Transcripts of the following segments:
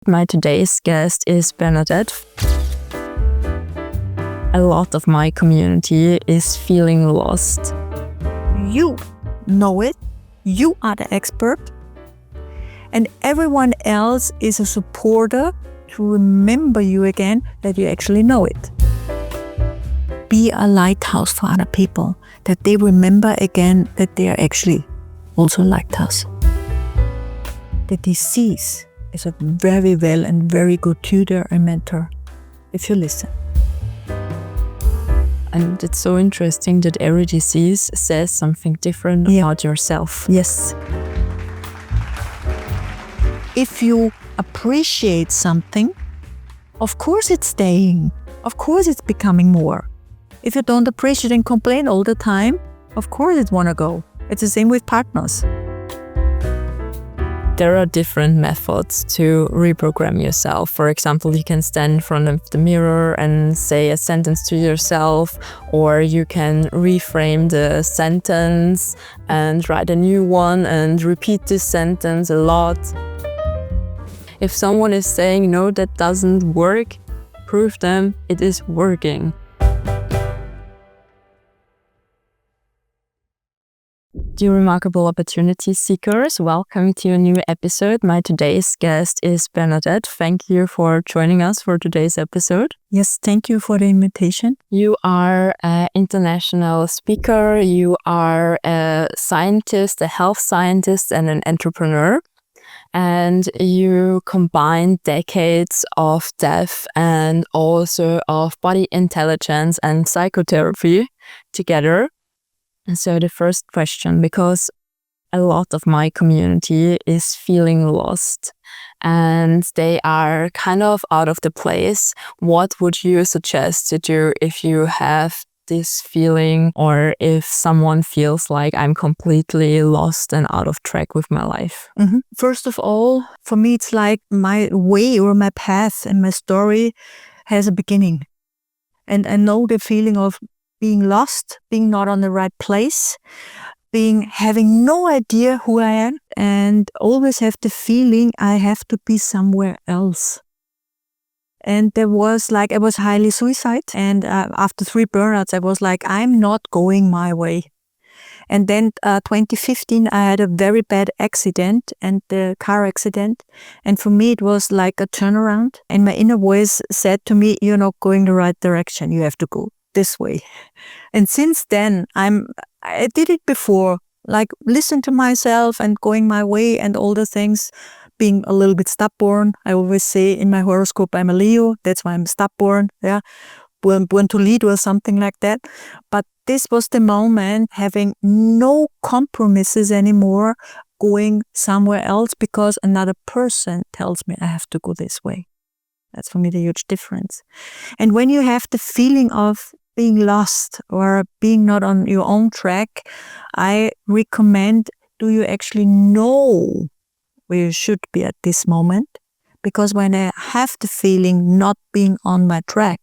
My today's guest is Bernadette. A lot of my community is feeling lost. You know it. You are the expert. And everyone else is a supporter to remember you again that you actually know it. Be a lighthouse for other people, that they remember again that they are actually also a lighthouse. The disease is a very well and very good tutor and mentor if you listen. And it's so interesting that every disease says something different about yourself. Yes. If you appreciate something, of course it's staying. Of course it's becoming more. If you don't appreciate and complain all the time, of course it wanna go. It's the same with partners. There are different methods to reprogram yourself. For example, you can stand in front of the mirror and say a sentence to yourself, or you can reframe the sentence and write a new one and repeat this sentence a lot. If someone is saying, no, that doesn't work, prove them it is working. Dear Remarkable Opportunity Seekers, welcome to a new episode. My today's guest is Bernadette. Thank you for joining us for today's episode. Yes, thank you for the invitation. You are an international speaker, you are a scientist, a health scientist and an entrepreneur. And you combine decades of depth and also of body intelligence and psychotherapy together. And so the first question, because a lot of my community is feeling lost and they are kind of out of the place, what would you suggest to do if you have this feeling, or if someone feels like I'm completely lost and out of track with my life? Mm-hmm. First of all, for me, it's like my way or my path and my story has a beginning. And I know the feeling of being lost, being not on the right place, having no idea who I am, and always have the feeling I have to be somewhere else. And I was highly suicide. And after 3 burnouts, I was like, I'm not going my way. And then 2015, I had a very bad accident, and the car accident. And for me, it was like a turnaround. And my inner voice said to me, you're not going the right direction. You have to go this way. And since then, I did it before, like listen to myself and going my way and all the things. Being a little bit stubborn. I always say in my horoscope, I'm a Leo. That's why I'm stubborn. Yeah, born to lead or something like that. But this was the moment, having no compromises anymore, going somewhere else because another person tells me I have to go this way. That's for me the huge difference. And when you have the feeling of being lost or being not on your own track, I recommend, do you actually know where you should be at this moment? Because when I have the feeling not being on my track,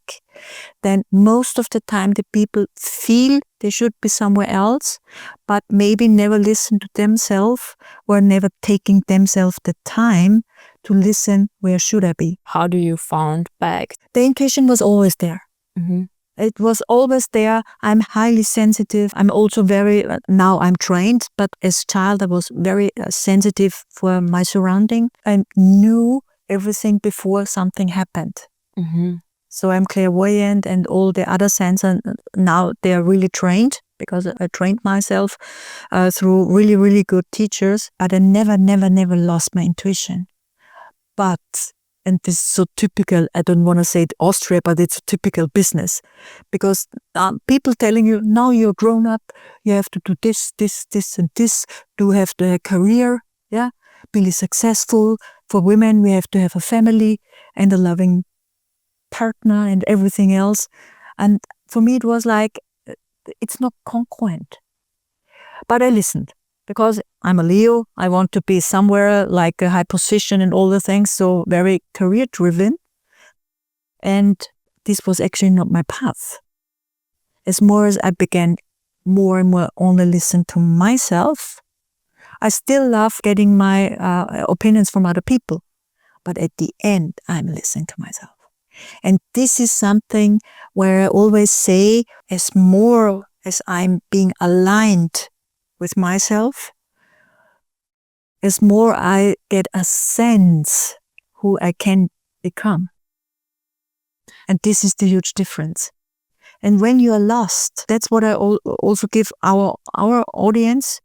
then most of the time the people feel they should be somewhere else, but maybe never listen to themselves or never taking themselves the time to listen, where should I be? How do you found back? The intuition was always there. Mm-hmm. It was always there. I'm highly sensitive. I'm also now I'm trained, but as a child I was very sensitive for my surrounding. I knew everything before something happened. Mm-hmm. So I'm clairvoyant, and all the other senses now they are really trained, because I trained myself through really, really good teachers. But I never lost my intuition. But, and this is so typical, I don't want to say it Austria, but it's a typical business. Because people telling you, now you're grown up, you have to do this, and this, to have the career, yeah, be successful. For women, we have to have a family and a loving partner and everything else. And for me, it was like, it's not congruent. But I listened. Because I'm a Leo, I want to be somewhere like a high position and all the things, so very career driven. And this was actually not my path. As more as I began more and more only listen to myself, I still love getting my opinions from other people. but at the end, I'm listening to myself. And this is something where I always say, as more as I'm being aligned with myself, as more I get a sense who I can become. And this is the huge difference. And when you are lost, that's what I also give our audience.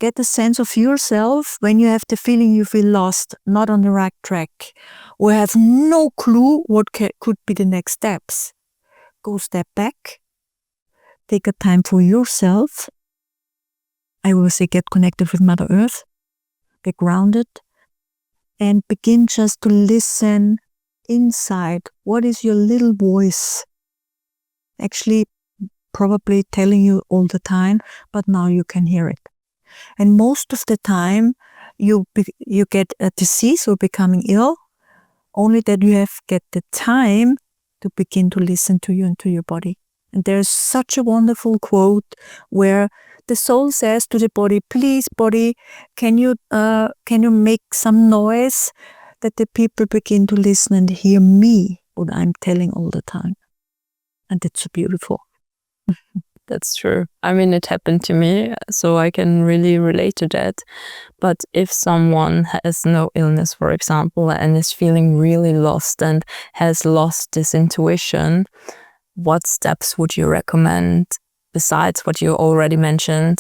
Get a sense of yourself when you have the feeling you feel lost, not on the right track, or have no clue what could be the next steps. Go step back, take a time for yourself. I will say get connected with Mother Earth, get grounded, and begin just to listen inside. What is your little voice actually probably telling you all the time, but now you can hear it. And most of the time you get a disease or becoming ill, only that you get the time to begin to listen to you and to your body. And there's such a wonderful quote where the soul says to the body, please body, can you make some noise that the people begin to listen and hear me, what I'm telling all the time. And it's so beautiful. That's true. I mean, it happened to me, so I can really relate to that. But if someone has no illness, for example, and is feeling really lost and has lost this intuition, what steps would you recommend, besides what you already mentioned,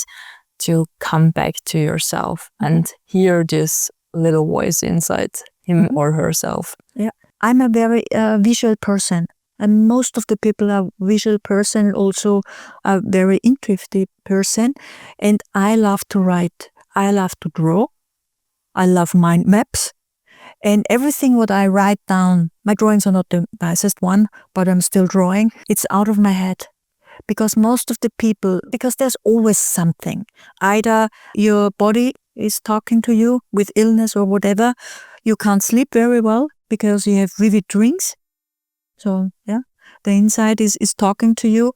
to come back to yourself and hear this little voice inside him or herself? Yeah, I'm a very visual person. And most of the people are visual person, also a very intuitive person. And I love to write. I love to draw. I love mind maps. And everything what I write down, my drawings are not the nicest one, but I'm still drawing. It's out of my head. Because most of the people, because there's always something. Either your body is talking to you with illness or whatever. You can't sleep very well because you have vivid dreams. So, yeah, the inside is talking to you,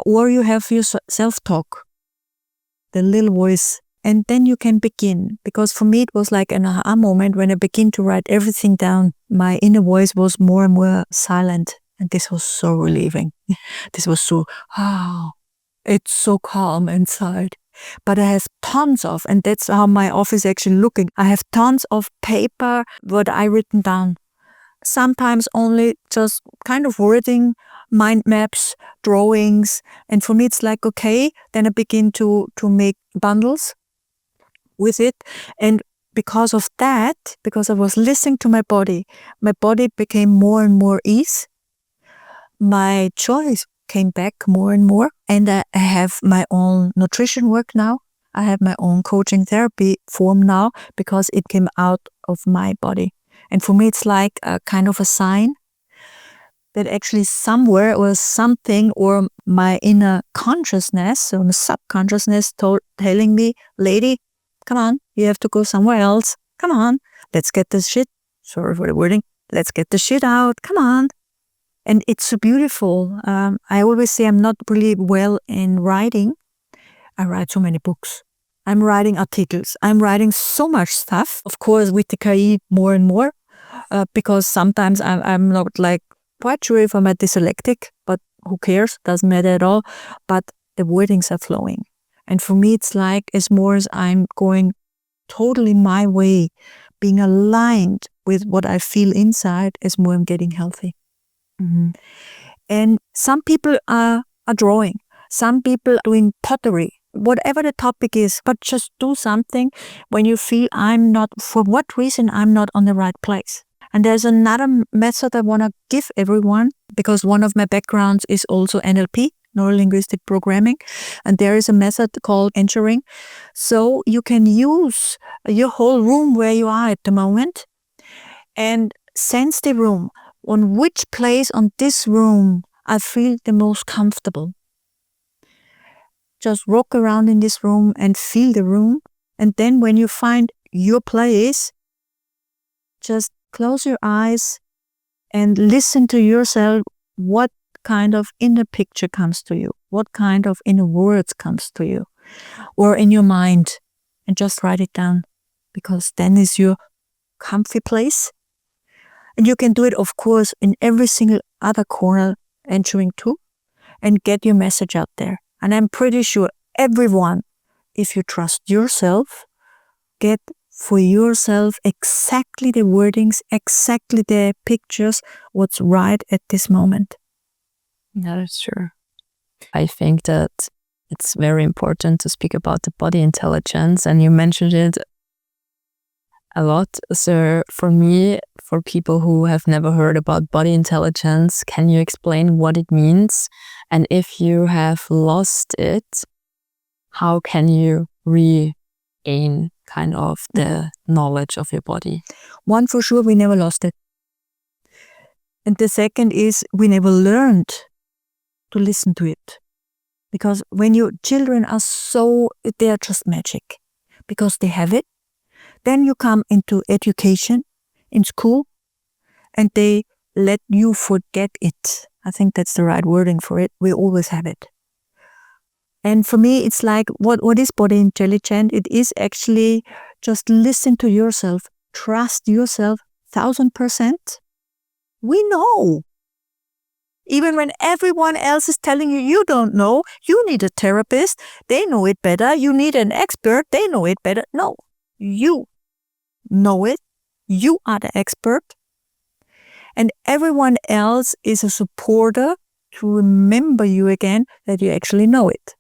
or you have your self-talk, the little voice, and then you can begin. Because for me, it was like an aha moment when I began to write everything down. My inner voice was more and more silent, and this was so relieving. This was so, it's so calm inside. But I have tons of, and that's how my office actually looking. I have tons of paper, what I written down. Sometimes only just kind of wording, mind maps, drawings. And for me, it's like, okay, then I begin to make bundles with it. And because of that, because I was listening to my body became more and more ease. My choice came back more and more. And I have my own nutrition work now. I have my own coaching therapy form now because it came out of my body. And for me, it's like a kind of a sign that actually somewhere or something or my inner consciousness or my subconsciousness telling me, lady, come on, you have to go somewhere else. Come on, let's get this shit. Sorry for the wording. Let's get the shit out. Come on. And it's so beautiful. I always say I'm not really well in writing. I write so many books. I'm writing articles. I'm writing so much stuff. Of course, with the KI more and more, because sometimes I'm not like quite sure if I'm a dyslexic, but who cares? Doesn't matter at all. But the wordings are flowing. And for me, it's like as more as I'm going totally my way, being aligned with what I feel inside, as more I'm getting healthy. Mm-hmm. And some people are drawing. Some people doing pottery. Whatever the topic is, but just do something when you feel for what reason I'm not on the right place. And there's another method I want to give everyone, because one of my backgrounds is also NLP, neuro-linguistic programming, and there is a method called anchoring. So you can use your whole room where you are at the moment and sense the room. On which place on this room I feel the most comfortable. Just walk around in this room and feel the room. And then when you find your place, just close your eyes and listen to yourself. What kind of inner picture comes to you? What kind of inner words comes to you? Or in your mind? And just write it down. Because then is your comfy place. And you can do it, of course, in every single other corner entering too, and get your message out there. And I'm pretty sure everyone, if you trust yourself, get for yourself exactly the wordings, exactly the pictures, what's right at this moment. That is true. I think that it's very important to speak about the body intelligence, and you mentioned it a lot. So for me, for people who have never heard about body intelligence, can you explain what it means? And if you have lost it, how can you regain kind of the knowledge of your body? One, for sure, we never lost it. And the second is we never learned to listen to it. Because when your children are they are just magic. Because they have it. Then you come into education in school and they let you forget it. I think that's the right wording for it. We always have it. And for me, it's like, what is body intelligence? It is actually just listen to yourself, trust yourself 1000%. We know. Even when everyone else is telling you you don't know, you need a therapist, they know it better. You need an expert, they know it better. No, you know it. You are the expert. And everyone else is a supporter to remember you again that you actually know it.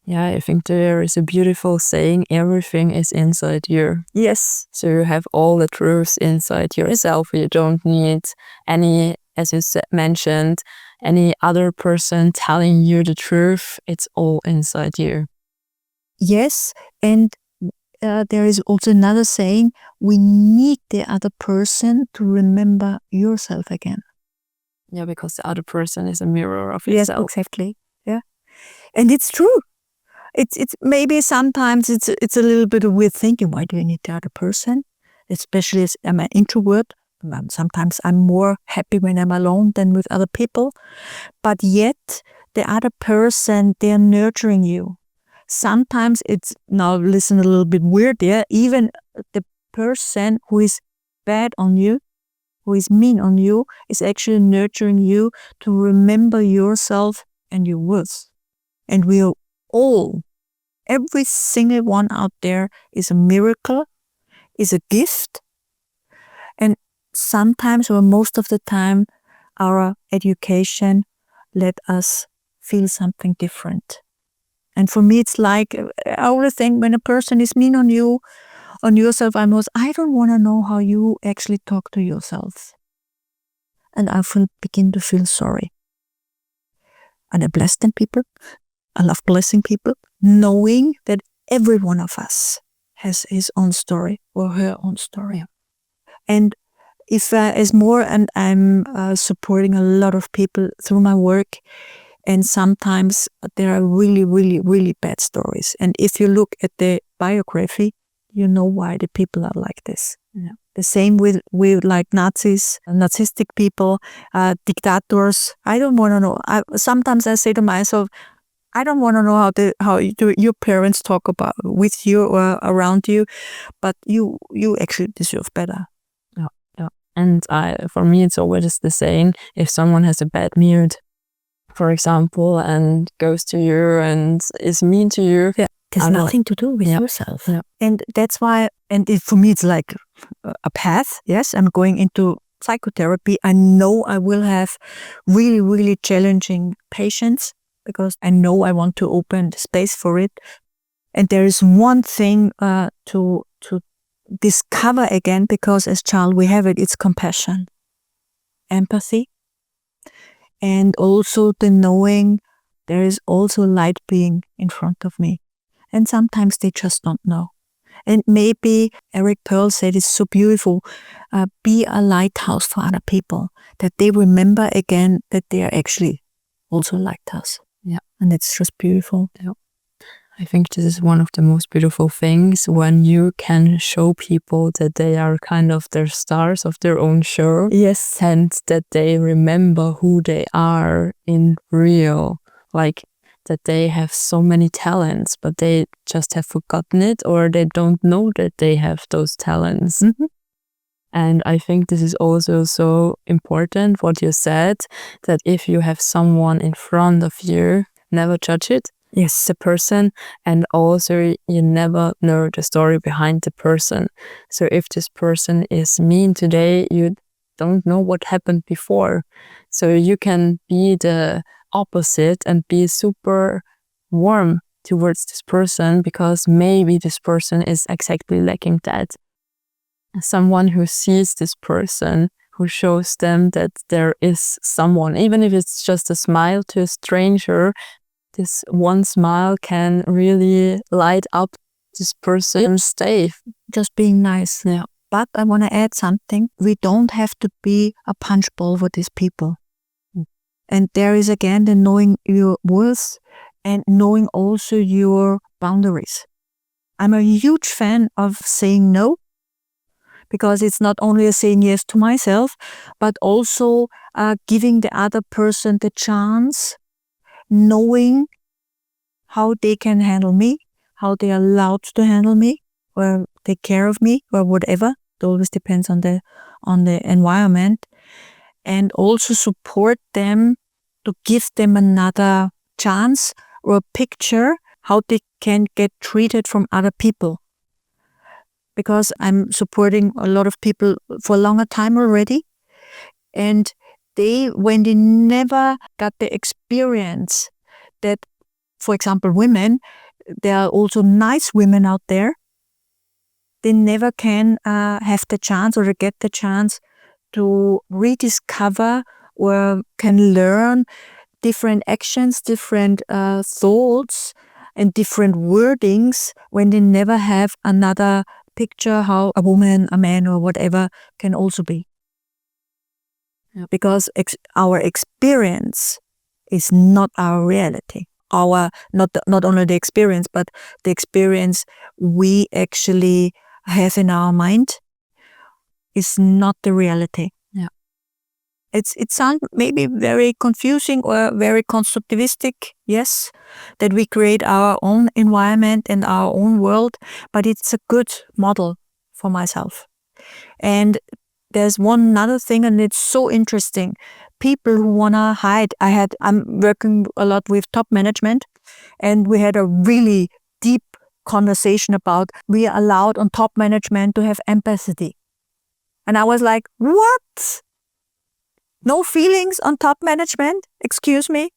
Yeah, I think there is a beautiful saying, everything is inside you. Yes. So you have all the truths inside yourself. You don't need any, as you mentioned, any other person telling you the truth. It's all inside you. Yes, and there is also another saying, we need the other person to remember yourself again. Yeah, because the other person is a mirror of Yes, yourself. exactly. Yeah. And it's true. It's maybe sometimes it's a little bit of weird thinking. Why do you need the other person? Especially as I'm an introvert. Sometimes I'm more happy when I'm alone than with other people. But yet the other person, they're nurturing you. Sometimes it's, now listen a little bit weird there, even the person who is bad on you, who is mean on you, is actually nurturing you to remember yourself and your worth. And we are all, every single one out there is a miracle, is a gift. And sometimes, or most of the time, our education let us feel something different. And for me, it's like, I always think when a person is mean on you, on yourself, I don't want to know how you actually talk to yourself. And I begin to feel sorry. And I bless them people. I love blessing people, knowing that every one of us has his own story or her own story. And if as more, and I'm supporting a lot of people through my work, and sometimes there are really, really, really bad stories. And if you look at the biography, you know why the people are like this. Yeah. The same with like Nazis, Nazistic people, dictators. I don't want to know. Sometimes I say to myself, I don't want to know how your parents talk about with you or around you, but you actually deserve better. Yeah, yeah. And for me, it's always the saying: if someone has a bad mood, for example, and goes to you and is mean to you, yeah, it has nothing to do with yourself. Yeah. And that's why, for me, it's like a path. Yes, I'm going into psychotherapy. I know I will have really, really challenging patients because I know I want to open the space for it. And there is one thing to discover again, because as child we have it, it's compassion, empathy, and also the knowing there is also light being in front of me. And sometimes they just don't know. And maybe Eric Pearl said it's so beautiful, be a lighthouse for other people, that they remember again that they are actually also a lighthouse. Yeah. And it's just beautiful. Yeah. I think this is one of the most beautiful things, when you can show people that they are kind of their stars of their own show. Yes. And that they remember who they are in real. Like that they have so many talents, but they just have forgotten it, or they don't know that they have those talents. Mm-hmm. And I think this is also so important what you said, that if you have someone in front of you, never judge it. Yes, the person, and also you never know the story behind the person. So if this person is mean today, you don't know what happened before. So you can be the opposite and be super warm towards this person, because maybe this person is exactly lacking that. Someone who sees this person, who shows them that there is someone, even if it's just a smile to a stranger, this one smile can really light up this person's day. Just being nice. Yeah. But I want to add something. We don't have to be a punch bowl for these people. And there is again the knowing your worth and knowing also your boundaries. I'm a huge fan of saying no, because it's not only a saying yes to myself, but also giving the other person the chance, knowing how they can handle me, how they are allowed to handle me, or take care of me, or whatever. It always depends on the environment. And also support them, to give them another chance or a picture how they can get treated from other people. Because I'm supporting a lot of people for a longer time already, and when they never got the experience that, for example, women, there are also nice women out there, they never can have the chance or get the chance to rediscover or can learn different actions, different thoughts, and different wordings when they never have another picture how a woman, a man, or whatever can also be. Yeah. Because our experience is not our reality. Our not only the experience, but the experience we actually have in our mind is not the reality. Yeah. It sounds maybe very confusing or very constructivistic, yes, that we create our own environment and our own world, but it's a good model for myself. And there's one another thing, and it's so interesting. People who wanna hide. I'm working a lot with top management, and we had a really deep conversation about we are allowed on top management to have empathy. And I was like, what? No feelings on top management? Excuse me?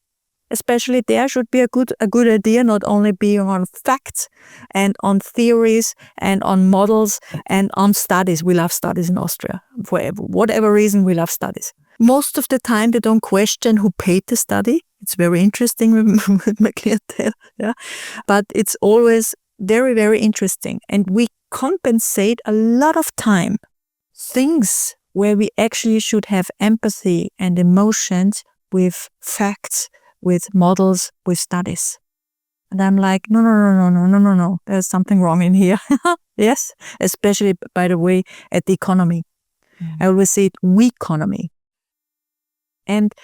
Especially there should be a good idea, not only being on facts and on theories and on models and on studies. We love studies in Austria. For whatever reason, we love studies. Most of the time, they don't question who paid the study. It's very interesting with my clientele. Yeah? But it's always very, very interesting. And we compensate a lot of time. Things where we actually should have empathy and emotions with facts, with models, with studies. And I'm like, no. There's something wrong in here. Yes, especially, by the way, at the economy. I always say we economy. And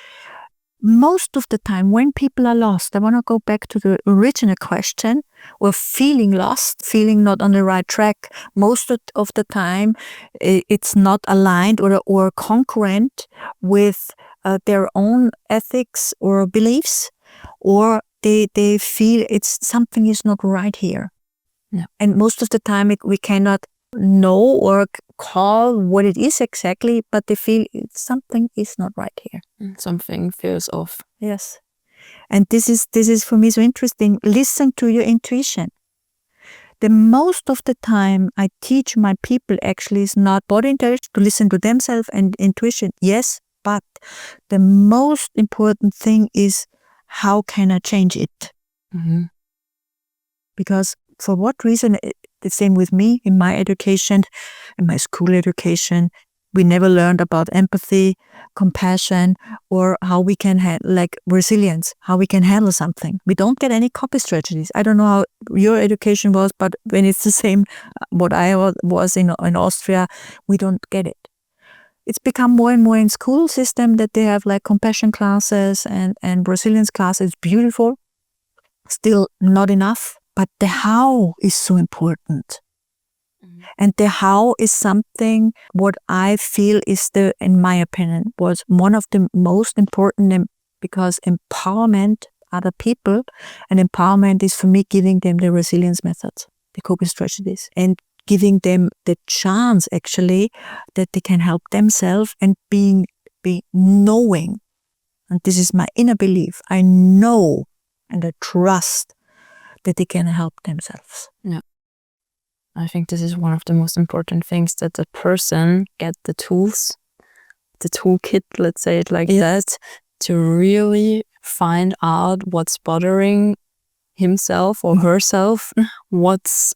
most of the time when people are lost, I want to go back to the original question, or feeling lost, feeling not on the right track. Most of the time it's not aligned or congruent with their own ethics or beliefs, or they feel something is not right here. Yeah. And most of the time we cannot know or call what it is exactly, but they feel something is not right here. Something feels off. Yes. And this is for me so interesting. Listen to your intuition. The most of the time I teach my people actually is not body intelligence, to listen to themselves and intuition. Yes, but the most important thing is, how can I change it? Mm-hmm. Because for what reason, the same with me in my education, in my school education, we never learned about empathy, compassion, or how we can like resilience, how we can handle something. We don't get any copy strategies. I don't know how your education was, but when it's the same what I was in Austria, we don't get it. It's become more and more in school system that they have like compassion classes and resilience classes. Beautiful. Still not enough. But the how is so important. And the how is something what I feel is in my opinion, was one of the most important, because empowerment other people, and empowerment is for me giving them the resilience methods, the coping strategies, and giving them the chance actually that they can help themselves, and be knowing, and this is my inner belief, I know and I trust that they can help themselves. Yeah. I think this is one of the most important things, that the person get the tools, the toolkit, let's say it like that, to really find out what's bothering himself or herself, what's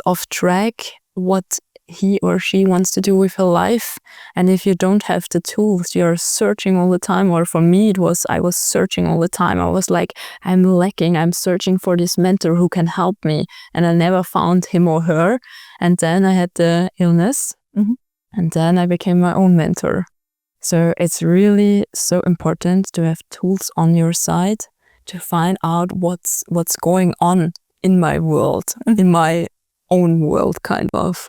off track, what he or she wants to do with her life. And if you don't have the tools, you're searching all the time. Or for me, I was searching all the time. I was like, I'm lacking, I'm searching for this mentor who can help me. And I never found him or her. And then I had the illness, and then I became my own mentor. So it's really so important to have tools on your side to find out what's going on in my world, in my own world, kind of.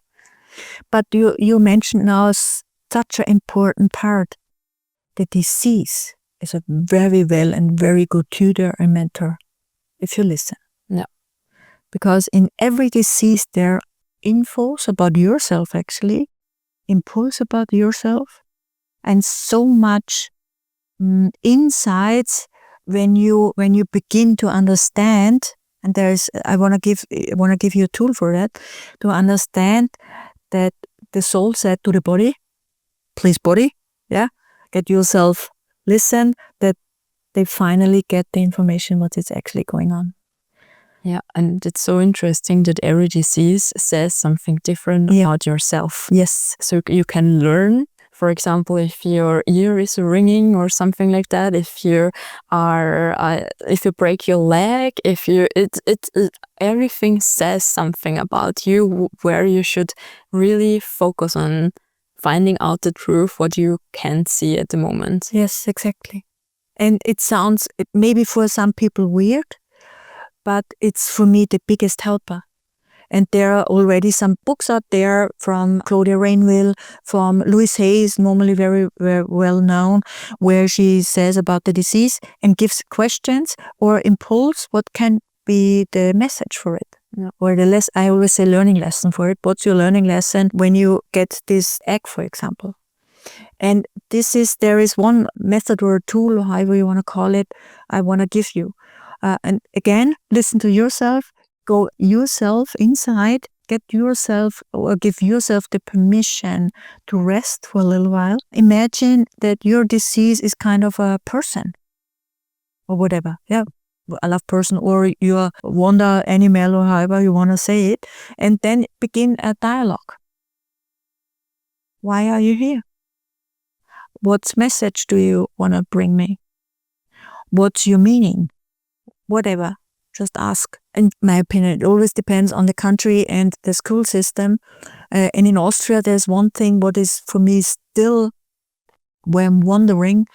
But you mentioned now such an important part. The disease is a very well and very good tutor and mentor, if you listen. Yeah. Because in every disease there are infos about yourself, actually, impulse about yourself, and so much insights when you begin to understand. And I want to give you a tool for that, to understand that the soul said to the body, please body, get yourself, listen, that they finally get the information what is actually going on. Yeah, and it's so interesting that every disease says something different about yourself. Yes. So you can learn, for example, if your ear is ringing or something like that, if you break your leg, everything says something about you, where you should really focus on finding out the truth, what you can't see at the moment. Yes, exactly. And it sounds maybe for some people weird, but it's for me the biggest helper. And there are already some books out there from Claudia Rainville, from Louise Hayes, normally very, very well known, where she says about the disease and gives questions or impulse, what can be the message for it. Yeah. Or I always say learning lesson for it. What's your learning lesson when you get this egg, for example? And there is one method or a tool, or however you want to call it, I want to give you. And again, listen to yourself, go yourself inside, get yourself or give yourself the permission to rest for a little while. Imagine that your disease is kind of a person or whatever. Yeah, I love person, or your wonder animal, or however you want to say it. And then begin a dialogue. Why are you here? What message do you want to bring me? What's your meaning? Whatever, just ask. In my opinion, it always depends on the country and the school system. And in Austria, there's one thing what is for me still where I'm wondering,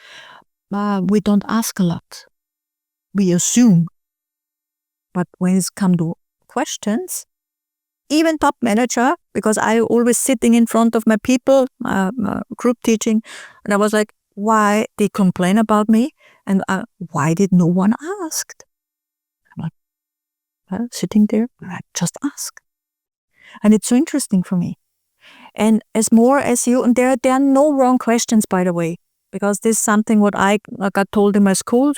we don't ask a lot. We assume. But when it's come to questions, even top manager, because I always sitting in front of my people, group teaching, and I was like, why they complain about me? And why did no one ask? Sitting there, I just ask. And it's so interesting for me. And as more as you, and there are no wrong questions, by the way, because this is something what I got told in my school.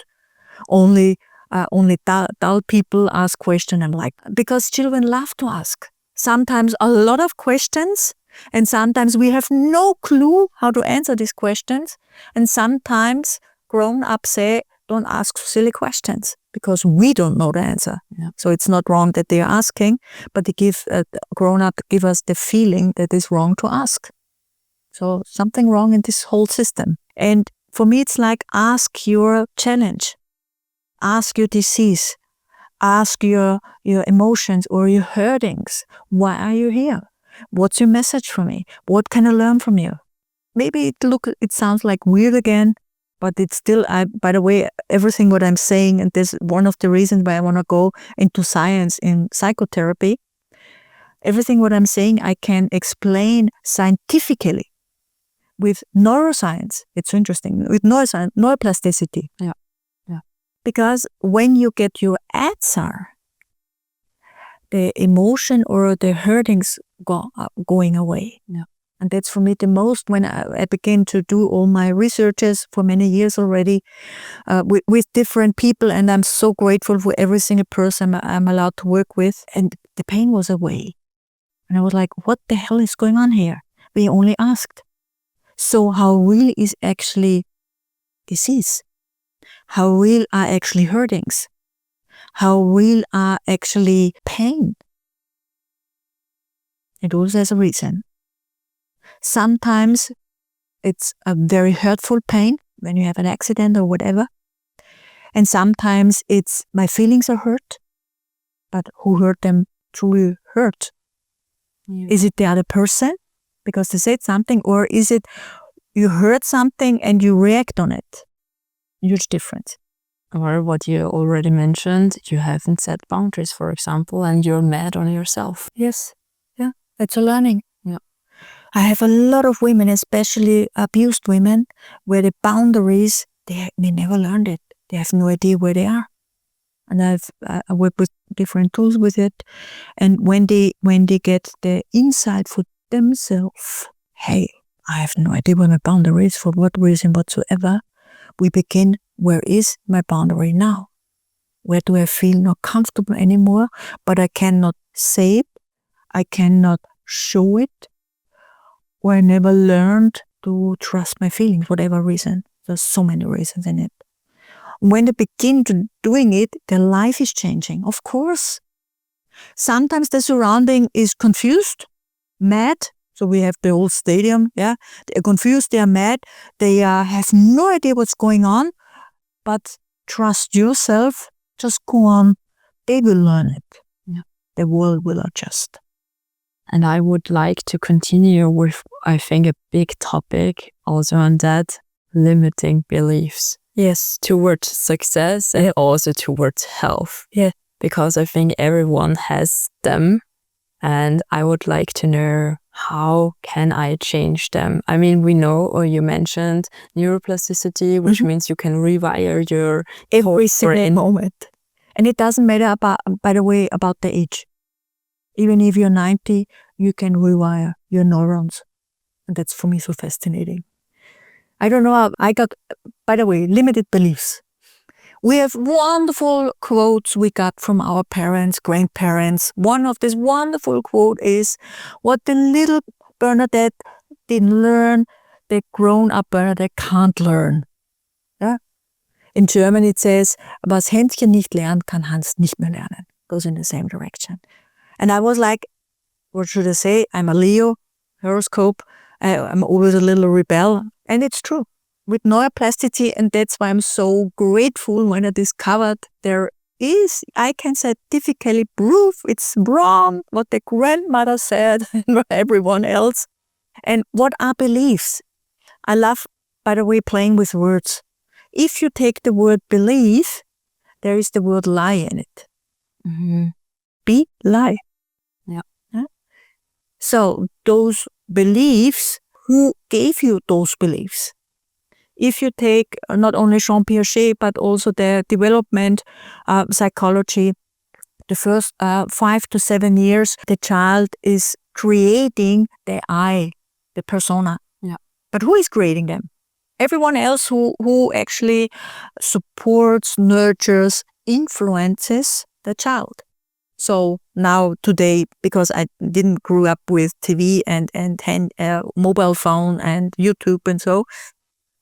Only dull people ask questions. I'm like, because children love to ask. Sometimes a lot of questions, and sometimes we have no clue how to answer these questions. And sometimes grown-ups say, don't ask silly questions because we don't know the answer. Yeah. So it's not wrong that they are asking, but they grown-up give us the feeling that it's wrong to ask. So something wrong in this whole system. And for me, it's like ask your challenge, ask your disease, ask your emotions or your hurtings. Why are you here? What's your message for me? What can I learn from you? Maybe it sounds like weird again, but it's still, by the way, everything what I'm saying, and this is one of the reasons why I want to go into science in psychotherapy. Everything what I'm saying, I can explain scientifically with neuroscience. It's interesting. With neuroscience, neuroplasticity. Yeah. Because when you get your answer, the emotion or the hurtings going away. Yeah. And that's for me the most when I began to do all my researches for many years already with different people. And I'm so grateful for every single person I'm allowed to work with. And the pain was away. And I was like, what the hell is going on here? We only asked. So how real is actually disease? How real are actually hurtings? How real are actually pain? It always has a reason. Sometimes it's a very hurtful pain when you have an accident or whatever. And sometimes it's my feelings are hurt, but who hurt them truly hurt? Yeah. Is it the other person because they said something, or is it you heard something and you react on it? Huge difference. Or what you already mentioned, you haven't set boundaries, for example, and you're mad on yourself. Yes. Yeah. It's a learning. Yeah. I have a lot of women, especially abused women, where the boundaries, they never learned it. They have no idea where they are. And I work with different tools with it. And when they get the insight for themselves, hey, I have no idea where my boundary is for what reason whatsoever, we begin, where is my boundary now? Where do I feel not comfortable anymore, but I cannot say it, I cannot show it, or I never learned to trust my feelings, whatever reason. There's so many reasons in it. When they begin to doing it, their life is changing, of course. Sometimes the surrounding is confused, mad. So we have the whole stadium, yeah. They're confused, they're mad, they have no idea what's going on, but trust yourself, just go on. They will learn it. Yeah. The world will adjust. And I would like to continue with, I think, a big topic also on that, limiting beliefs. Yes. Towards success and also towards health. Yeah. Because I think everyone has them. And I would like to know, how can I change them? I mean, we know, or you mentioned neuroplasticity, which means you can rewire your every single moment. And it doesn't matter, by the way, about the age. Even if you're 90, you can rewire your neurons. And that's for me so fascinating. I don't know, I got, by the way, limited beliefs. We have wonderful quotes we got from our parents, grandparents. One of this wonderful quote is, what the little Bernadette didn't learn, the grown-up Bernadette can't learn. Yeah? In German it says, was Hänschen nicht lernt, kann Hans nicht mehr lernen. Goes in the same direction. And I was like, what should I say? I'm a Leo, horoscope. I'm always a little rebel. And it's true. With neuroplasticity, and that's why I'm so grateful when I discovered there is, I can scientifically prove it's wrong what the grandmother said and everyone else. And what are beliefs? I love, by the way, playing with words. If you take the word belief, there is the word lie in it. Be lie. Yeah. So those beliefs, who gave you those beliefs? If you take not only Jean Piaget, but also the development psychology, the first 5 to 7 years, the child is creating the I, the persona. Yeah. But who is creating them? Everyone else who actually supports, nurtures, influences the child. So now today, because I didn't grow up with TV and mobile phone and YouTube and so,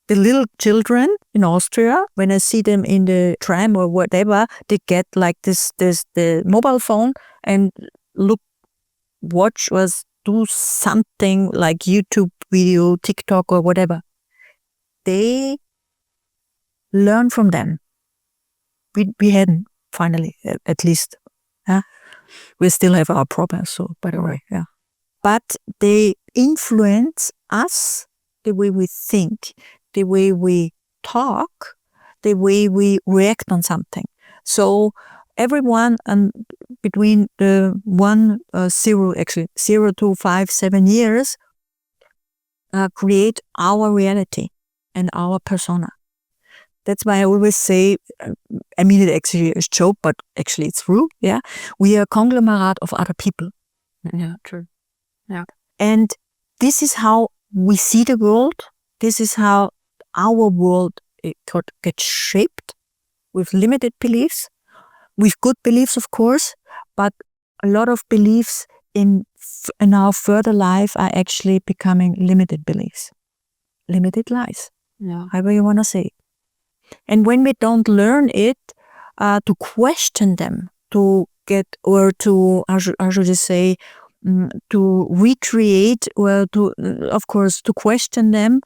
the little children in Austria, when I see them in the tram or whatever, they get like the mobile phone and watch or do something like YouTube video, TikTok or whatever. They learn from them. We hadn't, finally, at least. We still have our problems, so by the way, yeah. But they influence us, the way we think, the way we talk, the way we react on something. So everyone between the 0 to 5, 7 years create our reality and our persona. That's why I always say, I mean it actually is a joke, but actually it's true. Yeah, we are a conglomerate of other people. Yeah, true. Yeah. And this is how we see the world. This is how our world gets shaped with limited beliefs, with good beliefs, of course, but a lot of beliefs in our further life are actually becoming limited beliefs, limited lies, however you want to say it. And when we don't learn it, to question them, to get, or to, how should I say, to recreate, or to, of course, to question them,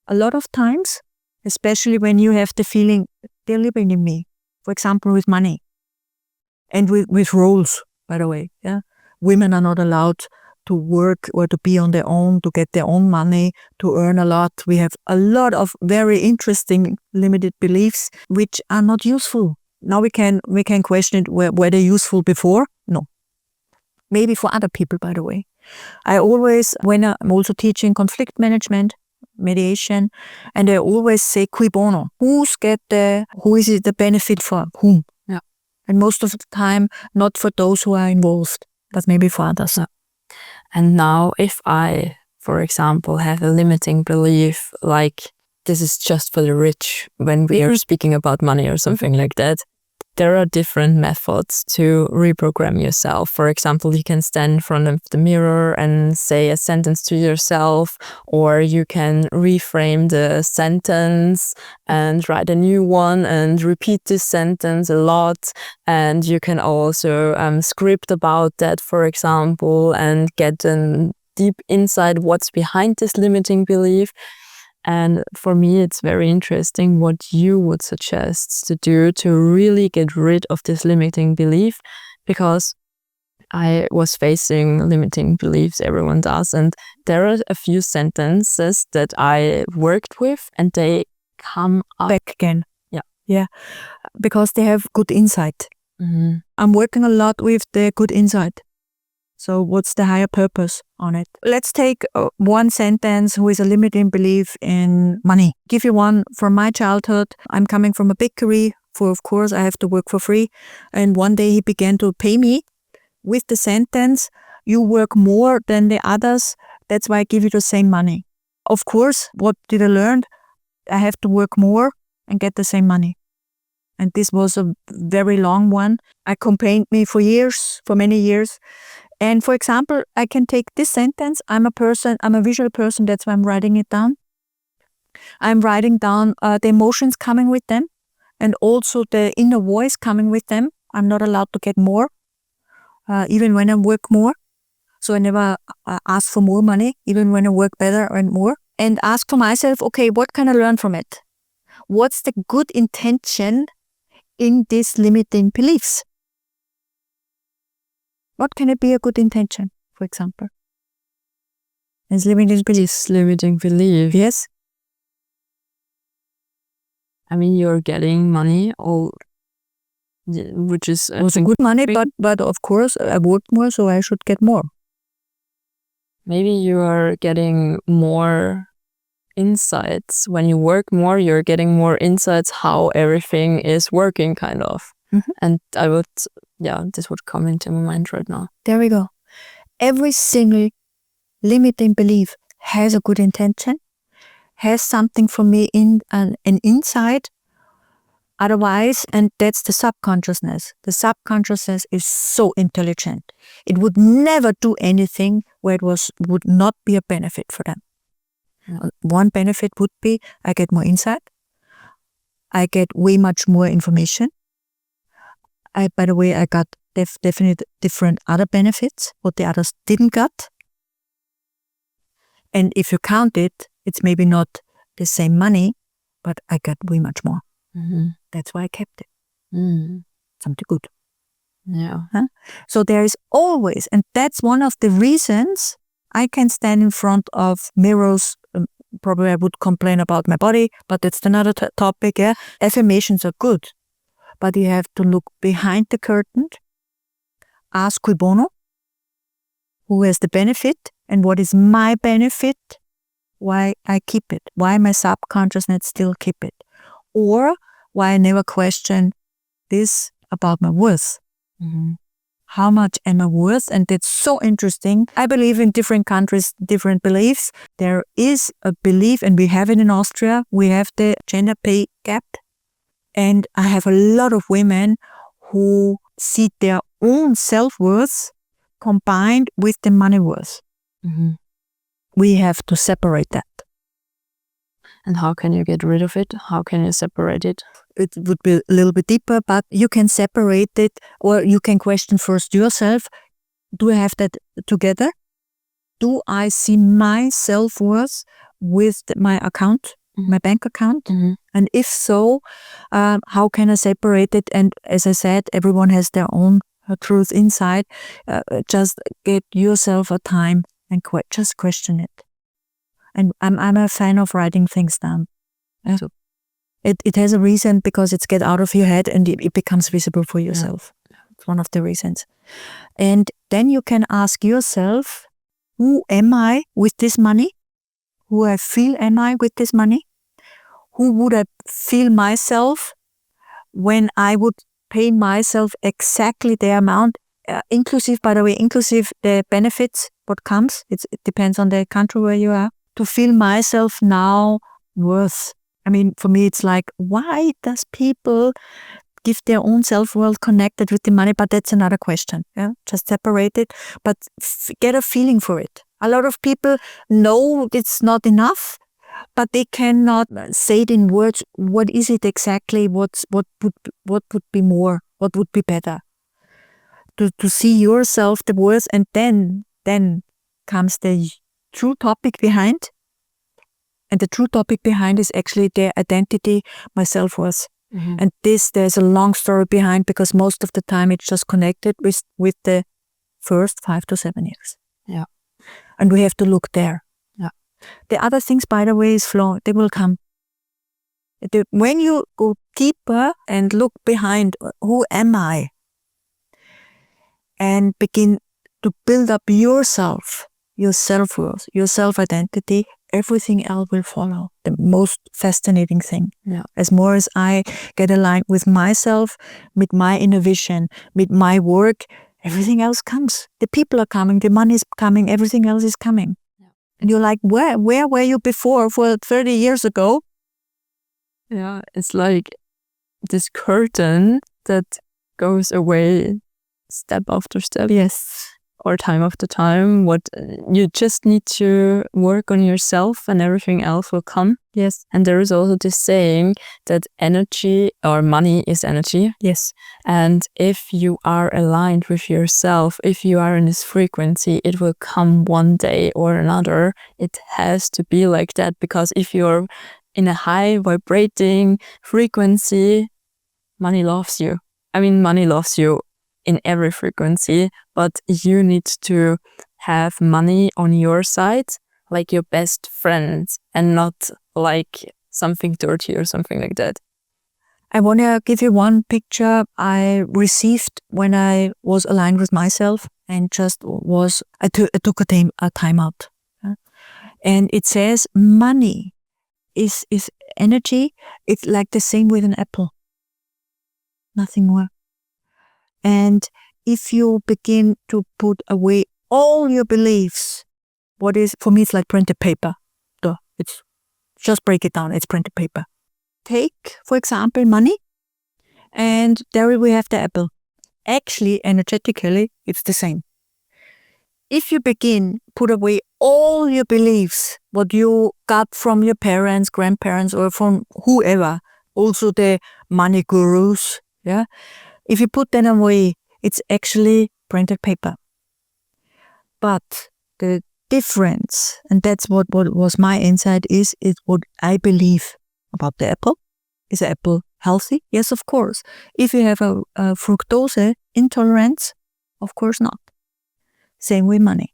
a lot of times, especially when you have the feeling they're living in me, for example, with money and with roles, by the way. Yeah, women are not allowed to work or to be on their own, to get their own money, to earn a lot. We have a lot of very interesting limited beliefs which are not useful. Now we can question it, were they useful before? No. Maybe for other people, by the way. I always, when I'm also teaching conflict management, mediation, and I always say cui bono. Who is it the benefit for whom? Yeah. And most of the time, not for those who are involved, but maybe for others. Yeah. And now if I, for example, have a limiting belief like this is just for the rich when we are speaking about money or something like that, there are different methods to reprogram yourself. For example, you can stand in front of the mirror and say a sentence to yourself, or you can reframe the sentence and write a new one and repeat this sentence a lot. And you can also script about that, for example, and get a deep insight what's behind this limiting belief. And for me, it's very interesting what you would suggest to do to really get rid of this limiting belief, because I was facing limiting beliefs, everyone does. And there are a few sentences that I worked with and they come up back again. Yeah. Because they have good insight. Mm-hmm. I'm working a lot with the good insight. So what's the higher purpose on it? Let's take one sentence who is a limiting belief in money. Give you one from my childhood. I'm coming from a bakery, of course I have to work for free. And one day he began to pay me with the sentence, you work more than the others, that's why I give you the same money. Of course, what did I learn? I have to work more and get the same money. And this was a very long one. I complained me for many years. And for example, I can take this sentence. I'm a visual person, that's why I'm writing it down. I'm writing down the emotions coming with them and also the inner voice coming with them. I'm not allowed to get more, even when I work more. So I never ask for more money, even when I work better and more. And ask for myself, okay, what can I learn from it? What's the good intention in these limiting beliefs? What can it be a good intention, for example? Is limiting beliefs. Limiting belief. Yes. I mean, you're getting money, which is also good money, but of course I worked more, so I should get more. Maybe you are getting more insights. When you work more, you're getting more insights how everything is working, kind of. Mm-hmm. And this would come into my mind right now. There we go. Every single limiting belief has a good intention, has something for me in an insight. Otherwise, and that's the subconsciousness. The subconsciousness is so intelligent. It would never do anything where it would not be a benefit for them. Yeah. One benefit would be I get more insight. I get way much more information. By the way, I got definitely different other benefits, what the others didn't get. And if you count it, it's maybe not the same money, but I got way much more. Mm-hmm. That's why I kept it. Mm. Something good. Yeah. Huh? So there is always, and that's one of the reasons I can stand in front of mirrors. Probably I would complain about my body, but that's another topic. Yeah, affirmations are good, but you have to look behind the curtain, ask cui bono, who has the benefit and what is my benefit, why I keep it, why my subconsciousness still keep it, or why I never question this about my worth. Mm-hmm. How much am I worth? And that's so interesting. I believe in different countries, different beliefs. There is a belief, and we have it in Austria. We have the gender pay gap. And I have a lot of women who see their own self-worth combined with the money worth. Mm-hmm. We have to separate that. And how can you get rid of it? How can you separate it? It would be a little bit deeper, but you can separate it, or you can question first yourself. Do I have that together? Do I see my self-worth with my account, my bank account? Mm-hmm. And if so, how can I separate it? And as I said, everyone has their own truth inside. Just get yourself a time and just question it. And I'm a fan of writing things down. Yeah. So, it has a reason, because it's get out of your head and it becomes visible for yourself. Yeah. It's one of the reasons. And then you can ask yourself, who am I with this money? Who I feel am I with this money? Who would I feel myself when I would pay myself exactly the amount, inclusive, by the way, inclusive the benefits, what comes. It depends on the country where you are. To feel myself now worth. I mean, for me, it's like, why does people give their own self-worth connected with the money? But that's another question. Yeah, just separate it, but get a feeling for it. A lot of people know it's not enough, but they cannot say it in words. What is it exactly? What would be more? What would be better? To see yourself, the worth, and then comes the true topic behind. And the true topic behind is actually their identity, my self-worth. Mm-hmm. And there's a long story behind, because most of the time it's just connected with the first 5 to 7 years. Yeah. And we have to look there. Yeah. The other things, by the way, is flow. They will come. When you go deeper and look behind, who am I? And begin to build up yourself, your self-worth, your self-identity, everything else will follow. The most fascinating thing. Yeah. As more as I get aligned with myself, with my inner vision, with my work, everything else comes. The people are coming, the money is coming, everything else is coming. Yeah. And you're like, where were you before, for 30 years ago? Yeah, it's like this curtain that goes away step after step. Yes. Or time after time. What you just need to work on yourself and everything else will come. Yes. And there is also this saying that energy or money is energy. Yes. And if you are aligned with yourself, if you are in this frequency, it will come one day or another. It has to be like that, because if you're in a high vibrating frequency, money loves you. I mean, money loves you in every frequency, but you need to have money on your side, like your best friend, and not like something dirty or something like that. I want to give you one picture I received when I was aligned with myself, and just I took a time out. And it says money is energy. It's like the same with an apple. Nothing more. And if you begin to put away all your beliefs, for me, it's like printed paper. It's just break it down. It's printed paper. Take, for example, money, and there we have the apple. Actually, energetically, it's the same. If you put away all your beliefs, what you got from your parents, grandparents, or from whoever, also the money gurus, yeah. If you put them away, it's actually printed paper. But the difference, and that's what was my insight, is what I believe about the apple. Is the apple healthy? Yes, of course. If you have a fructose intolerance, of course not. Same with money.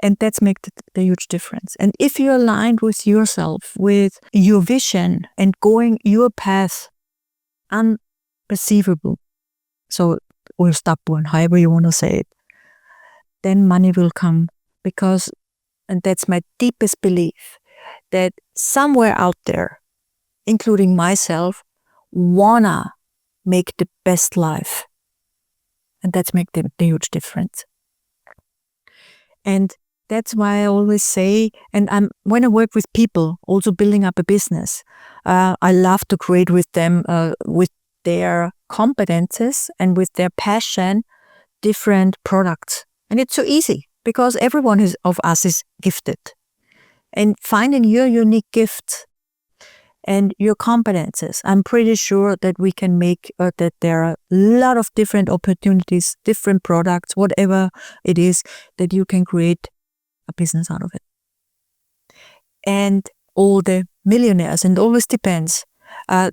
And that's makes the huge difference. And if you're aligned with yourself, with your vision, and going your path perceivable. So we'll stop one, however you want to say it. Then money will come because, and that's my deepest belief, that somewhere out there, including myself, wanna make the best life. And that's make the huge difference. And that's why I always say, and when I work with people, also building up a business, I love to create with them, with their competences and with their passion, different products. And it's so easy because everyone of us is gifted. And finding your unique gift and your competences, I'm pretty sure that we can make that there are a lot of different opportunities, different products, whatever it is, that you can create a business out of it. And all the millionaires, and it always depends.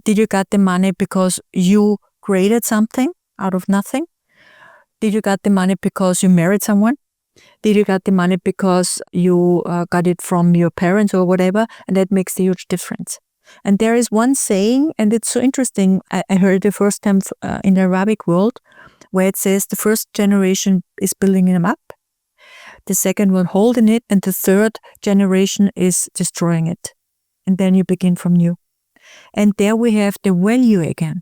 Did you get the money because you created something out of nothing? Did you get the money because you married someone? Did you get the money because you got it from your parents or whatever? And that makes a huge difference. And there is one saying, and it's so interesting, I heard it the first time in the Arabic world, where it says the first generation is building them up, the second one holding it, and the third generation is destroying it. And then you begin from new. And there we have the value again.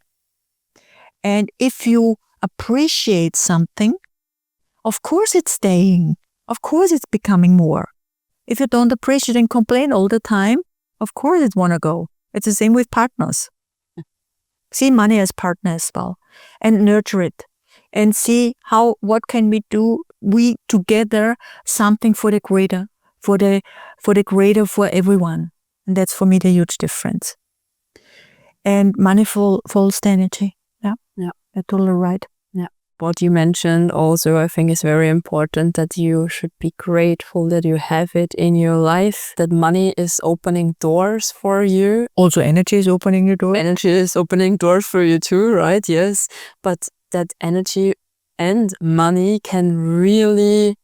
And if you appreciate something, of course it's staying. Of course it's becoming more. If you don't appreciate and complain all the time, of course it want to go. It's the same with partners. See money as partner as well, and nurture it, and see what can we do, we together, something for the greater, for the greater, for everyone. And that's for me the huge difference. And money follows the energy. Yeah, you're totally right. What you mentioned also, I think, is very important, that you should be grateful that you have it in your life, that money is opening doors for you. Also, energy is opening your door. Energy is opening doors for you too, right? Yes. But that energy and money can really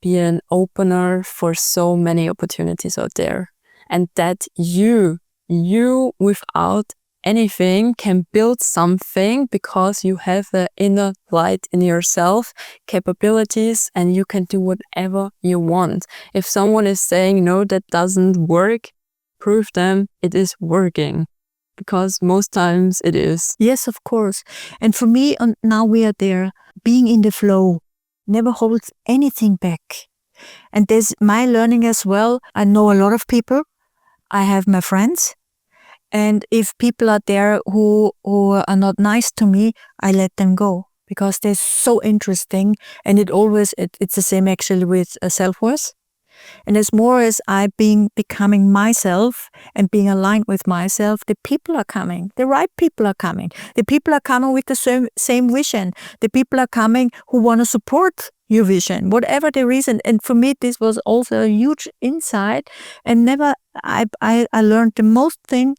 be an opener for so many opportunities out there. And that you without anything can build something because you have the inner light in yourself, capabilities, and you can do whatever you want. If someone is saying, no, that doesn't work, prove them it is working, because most times it is. Yes, of course. And for me, now we are there, being in the flow, never holds anything back. And there's my learning as well. I know a lot of people. I have my friends. And if people are there who are not nice to me, I let them go, because they're so interesting. And it's the same actually with self-worth. And as more as becoming myself and being aligned with myself, the people are coming. The right people are coming. The people are coming with the same vision. The people are coming who want to support your vision, whatever the reason. And for me, this was also a huge insight. And I learned the most thing.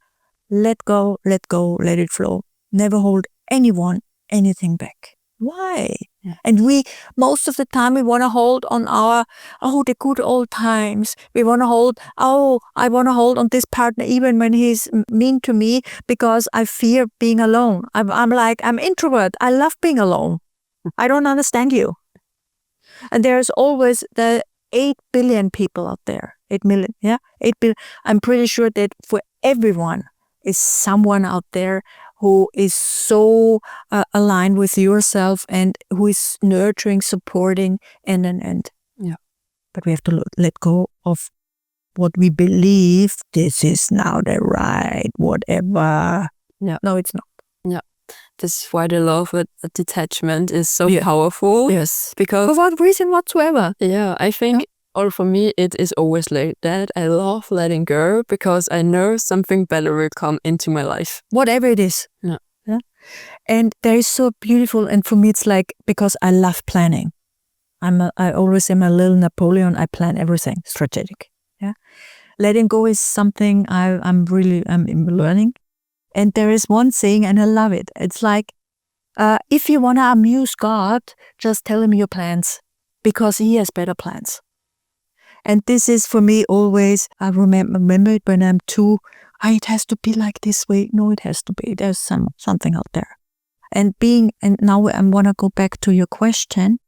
Let go, let it flow. Never hold anyone, anything back. Why? Yeah. And most of the time, we want to hold on the good old times. We want to I want to hold on this partner even when he's mean to me, because I fear being alone. I'm introvert. I love being alone. I don't understand you. And there's always the 8 billion people out there. 8 million, yeah? 8 billion. I'm pretty sure that for everyone, is someone out there who is so aligned with yourself and who is nurturing, supporting, and. Yeah. But we have to let go of what we believe. This is now the right whatever. Yeah. No, it's not. Yeah. This is why the law of detachment is so powerful. Yes. Because for what reason whatsoever. Yeah, I think. Or for me, it is always like that. I love letting go because I know something better will come into my life. Whatever it is. Yeah. And there is so beautiful. And for me, it's like, because I love planning. I always am a little Napoleon. I plan everything strategic. Yeah. Letting go is something I'm learning. And there is one saying, and I love it. It's like, if you want to amuse God, just tell him your plans, because he has better plans. And this is for me always, I remember it when I'm it has to be like this way. No, it has to be. There's something out there. And now I want to go back to your question.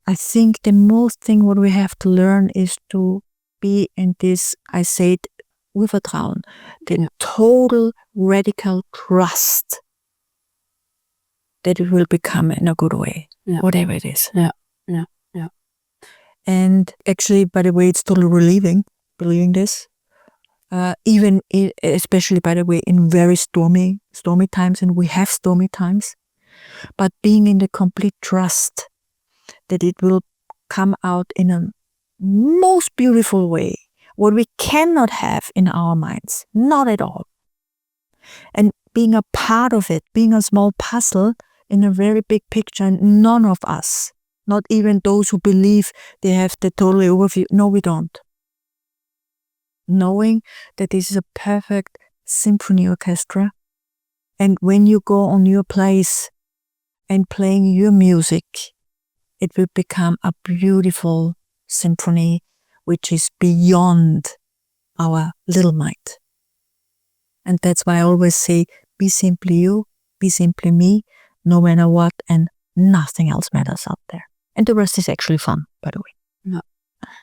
I think the most thing what we have to learn is to be in this, I say it with Vertrauen, the total radical trust that it will become in a good way, whatever it is. And actually, by the way, it's totally relieving, believing this. Especially, by the way, in very stormy times, and we have stormy times, but being in the complete trust that it will come out in a most beautiful way, what we cannot have in our minds, not at all. And being a part of it, being a small puzzle in a very big picture, and none of us, not even those who believe they have the total overview, no, we don't. Knowing that this is a perfect symphony orchestra, and when you go on your place and playing your music, it will become a beautiful symphony which is beyond our little mind. And that's why I always say, be simply you, be simply me, no matter what, and nothing else matters out there. And the rest is actually fun, by the way. Yeah.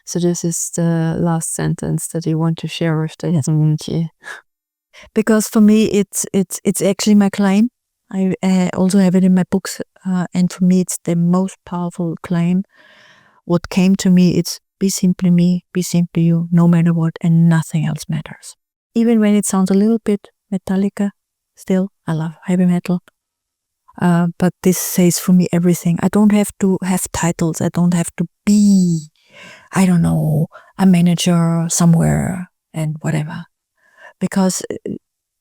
So this is the last sentence that you want to share with the community. Because for me, it's actually my claim. I also have it in my books, and for me, it's the most powerful claim. What came to me, it's be simply me, be simply you, no matter what, and nothing else matters. Even when it sounds a little bit Metallica, still, I love heavy metal. But this says for me everything. I don't have to have titles. I don't have to be, I don't know, a manager somewhere and whatever. Because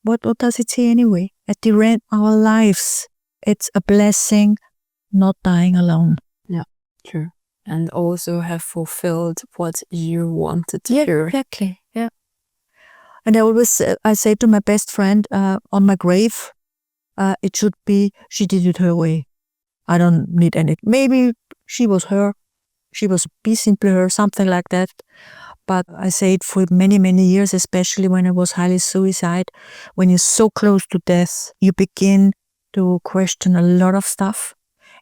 what does it say anyway? At the end of our lives, it's a blessing not dying alone. Yeah, true. And also have fulfilled what you wanted to do. Exactly. Yeah. And I say to my best friend on my grave, it should be, she did it her way. I don't need any. Maybe she was be simply her, something like that. But I say it for many, many years, especially when I was highly suicide. When you're so close to death, you begin to question a lot of stuff,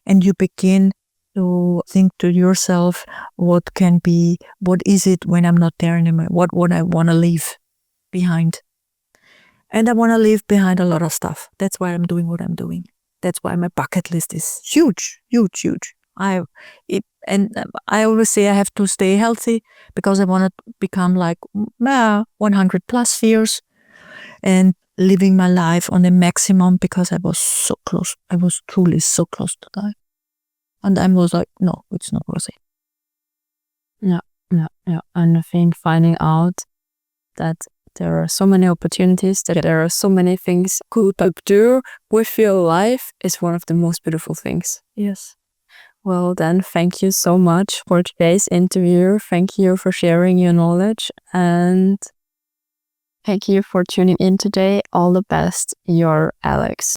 and you begin to think to yourself, what is it when I'm not there anymore? What I want to leave behind. And I want to leave behind a lot of stuff. That's why I'm doing what I'm doing. That's why my bucket list is huge, huge, huge. I always say I have to stay healthy because I want to become like 100 plus years and living my life on the maximum, because I was so close. I was truly so close to die. And I was like, no, it's not worth it. Yeah. And I think finding out that there are so many opportunities, that there are so many things you could do with your life is one of the most beautiful things. Yes. Well, then, thank you so much for today's interview. Thank you for sharing your knowledge, and thank you for tuning in today. All the best, your Alex.